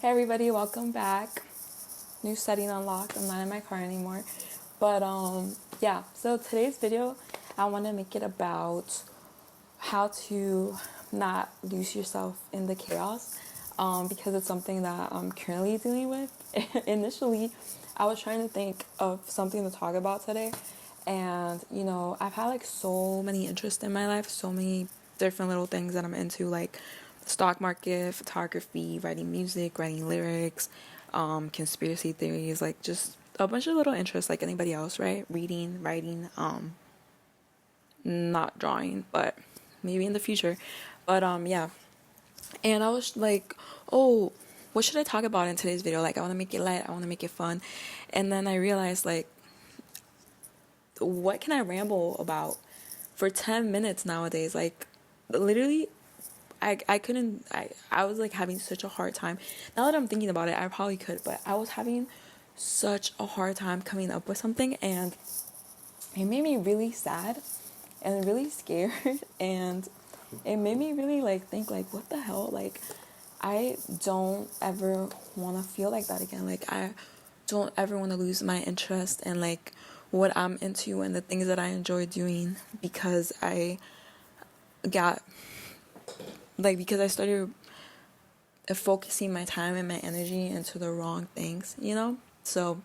Hey everybody, welcome back. New setting unlocked. I'm not in my car anymore. But yeah, so today's video I want to make it about how to not lose yourself in the chaos. Because it's something that I'm currently dealing with. Initially, I was trying to think of something to talk about today. And, I've had like so many interests in my life, so many different little things that I'm into, like the stock market, photography, writing music, writing lyrics, conspiracy theories, like just a bunch of little interests like anybody else, right? Reading, writing, not drawing, but maybe in the future. But yeah. And I was like, oh, what should I talk about in today's video? Like, I want to make it light, I want to make it fun. And then I realized, like, what can I ramble about for 10 minutes nowadays? Like, literally, I was like having such a hard time. Now that I'm thinking about it, I probably could, but I was having such a hard time coming up with something, and it made me really sad and really scared. And it made me really like think, like, what the hell? Like, I don't ever want to feel like that again. Like, I don't ever want to lose my interest in like what I'm into and the things that I enjoy doing because got because I started focusing my time and my energy into the wrong things, So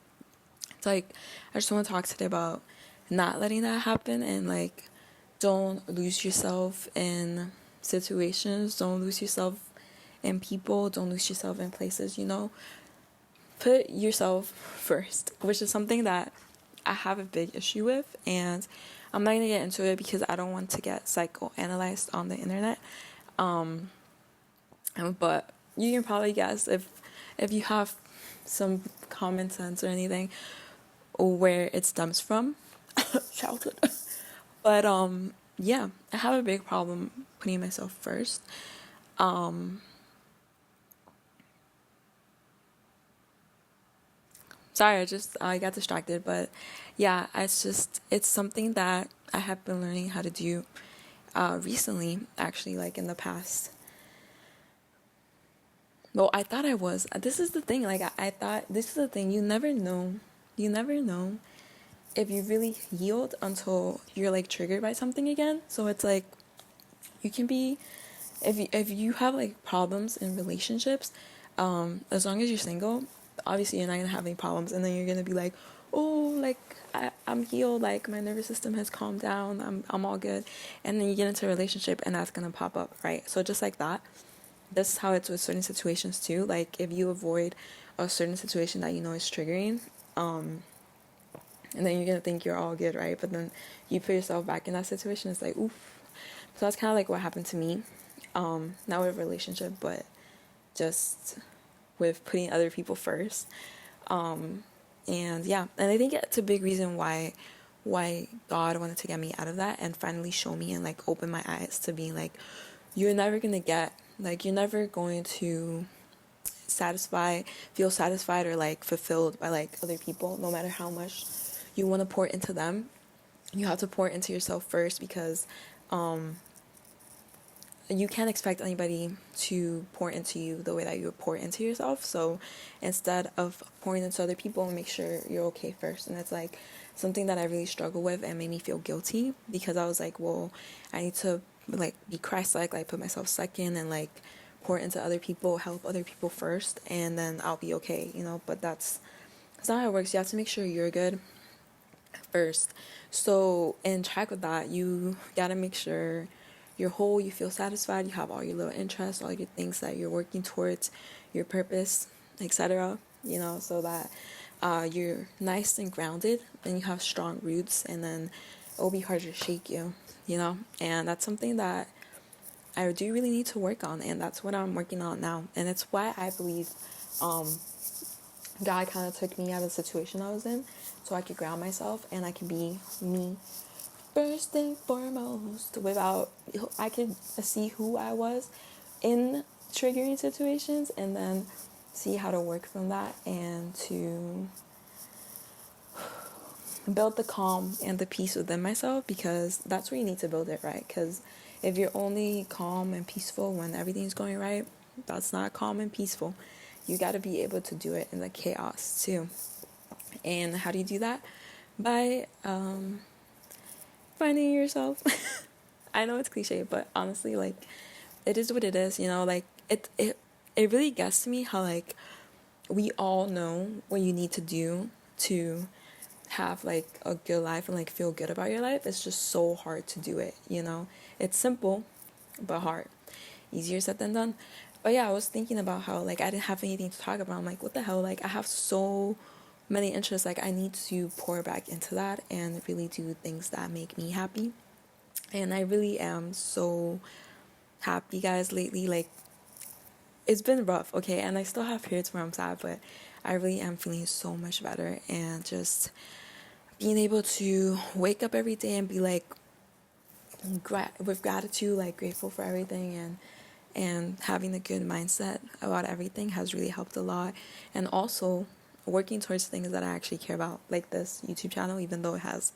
it's like, I just want to talk today about not letting that happen, and like, don't lose yourself in situations, don't lose yourself in people, don't lose yourself in places, Put yourself first, which is something that I have a big issue with, and I'm not gonna get into it because I don't want to get psychoanalyzed on the internet. But you can probably guess if you have some common sense or anything where it stems from. Childhood. But yeah, I have a big problem putting myself first. Sorry, I got distracted, but yeah, it's something that I have been learning how to do recently, actually, like in the past. Well, I thought I was. This is the thing, like I thought this is the thing, you never know. You never know if you really healed until you're like triggered by something again. So it's like, you can be, if you have like problems in relationships, as long as you're single, obviously you're not gonna have any problems, and then you're gonna be like, oh, like I'm healed, like my nervous system has calmed down, I'm all good. And then you get into a relationship and that's gonna pop up, right? So just like that, this is how it's with certain situations too. Like, if you avoid a certain situation that you know is triggering, and then you're gonna think you're all good, right? But then you put yourself back in that situation, it's like, oof. So that's kind of like what happened to me, not with a relationship, but just with putting other people first. And yeah, and I think it's a big reason why God wanted to get me out of that and finally show me and like open my eyes to being like, you're never going to feel satisfied or like fulfilled by like other people, no matter how much you want to pour into them. You have to pour into yourself first, because you can't expect anybody to pour into you the way that you would pour into yourself. So instead of pouring into other people, make sure you're okay first. And it's like something that I really struggle with and made me feel guilty, because I was like, well, I need to like be Christ-like, like put myself second and like pour into other people, help other people first, and then I'll be okay, But that's not how it works. You have to make sure you're good first. So in track with that, you gotta make sure you're whole, you feel satisfied, you have all your little interests, all your things that you're working towards, your purpose, etc. So that you're nice and grounded and you have strong roots, and then it'll be harder to shake you, And that's something that I do really need to work on, and that's what I'm working on now. And it's why I believe God kind of took me out of the situation I was in, so I could ground myself and I can be me first and foremost, without, I could see who I was in triggering situations, and then see how to work from that and to build the calm and the peace within myself, because that's where you need to build it, right? Because if you're only calm and peaceful when everything's going right, that's not calm and peaceful. you got to be able to do it in the chaos too. And how do you do that? By finding yourself. I know it's cliche, but honestly, like, it is what it is, you know, like, it really gets to me how, like, we all know what you need to do to have, like, a good life and, like, feel good about your life. It's just so hard to do it, you know? It's simple, but hard. Easier said than done. But yeah, I was thinking about how, like, I didn't have anything to talk about. I'm like, what the hell? Like, I have so many interests. Like, I need to pour back into that and really do things that make me happy. And I really am so happy, guys, lately. Like, it's been rough, okay? And I still have periods where I'm sad, but I really am feeling so much better. And just being able to wake up every day and be like, with gratitude, like, grateful for everything, and having a good mindset about everything has really helped a lot. And also working towards things that I actually care about, like this YouTube channel, even though it has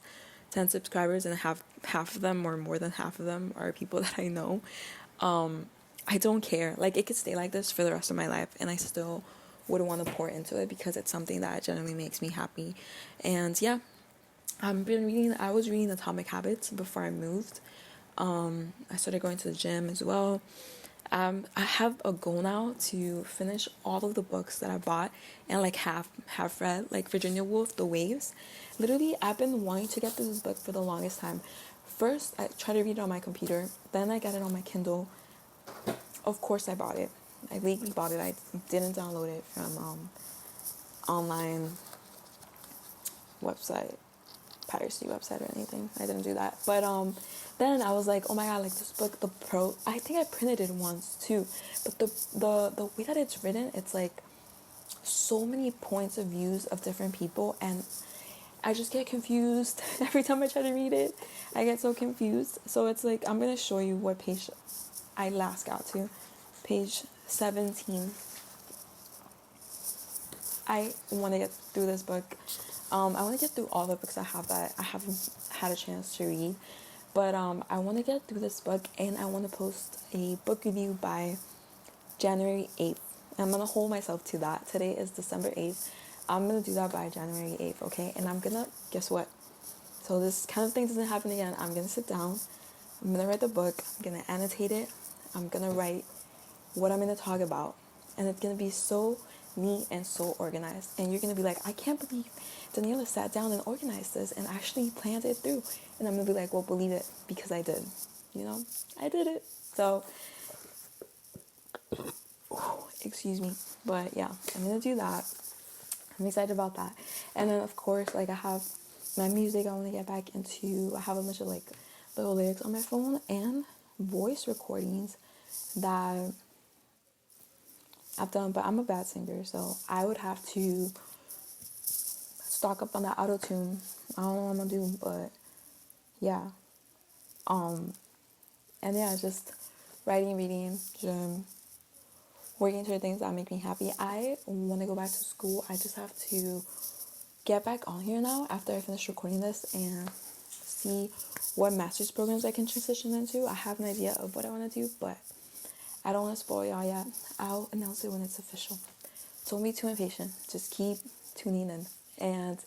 10 subscribers and half of them or more than half of them are people that I know. I don't care. Like, it could stay like this for the rest of my life, and I still would want to pour into it because it's something that generally makes me happy. And yeah, I was reading Atomic Habits before I moved. I started going to the gym as well. I have a goal now to finish all of the books that I bought and, like, have read, like Virginia Woolf, The Waves. Literally, I've been wanting to get this book for the longest time. First, I tried to read it on my computer. Then I got it on my Kindle. Of course, I bought it. I legally bought it. I didn't download it from online website, piracy website or anything. I didn't do that. But then I was like, oh my god, like, this book, I think I printed it once too. But the way that it's written, it's like so many points of views of different people, and I just get confused every time I try to read it. I get so confused. So it's like, I'm gonna show you what page I last got to. Page 17. I want to get through this book. I want to get through all the books I have that I haven't had a chance to read. But I want to get through this book, and I want to post a book review by January 8th. I'm going to hold myself to that. Today is December 8th. I'm going to do that by January 8th, okay? And I'm going to, guess what? So this kind of thing doesn't happen again. I'm going to sit down. I'm going to write the book. I'm going to annotate it. I'm going to write what I'm going to talk about. And it's going to be so neat and so organized. And you're going to be like, I can't believe Daniela sat down and organized this and actually planned it through. And I'm going to be like, well, believe it, because I did. You know, I did it. So, excuse me. But yeah, I'm going to do that. I'm excited about that. And then, of course, like, I have my music I want to get back into. I have a bunch of, like, little lyrics on my phone and voice recordings that I've done, but I'm a bad singer, so I would have to stock up on that auto-tune. I don't know what I'm gonna do, but yeah. And yeah, just writing, reading, gym, working through things that make me happy. I want to go back to school. I just have to get back on here now after I finish recording this and see what master's programs I can transition into. I have an idea of what I want to do, but I don't want to spoil y'all yet. I'll announce it when it's official. Don't be too impatient. Just keep tuning in. And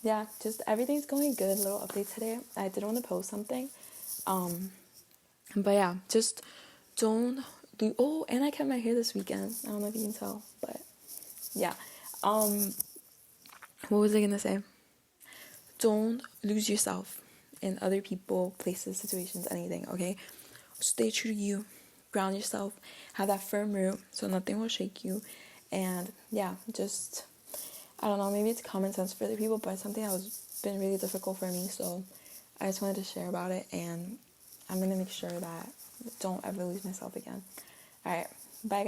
yeah, just everything's going good. Little update today. I did want to post something. But yeah, just don't do. Oh, and I kept my hair this weekend. I don't know if you can tell, but yeah. What was I gonna say? Don't lose yourself in other people, places, situations, anything. Okay, stay true to you. Ground yourself. Have that firm root so nothing will shake you. And yeah, just, I don't know, maybe it's common sense for other people, but it's something that was been really difficult for me. So I just wanted to share about it, and I'm gonna make sure that I don't ever lose myself again. All right, bye guys.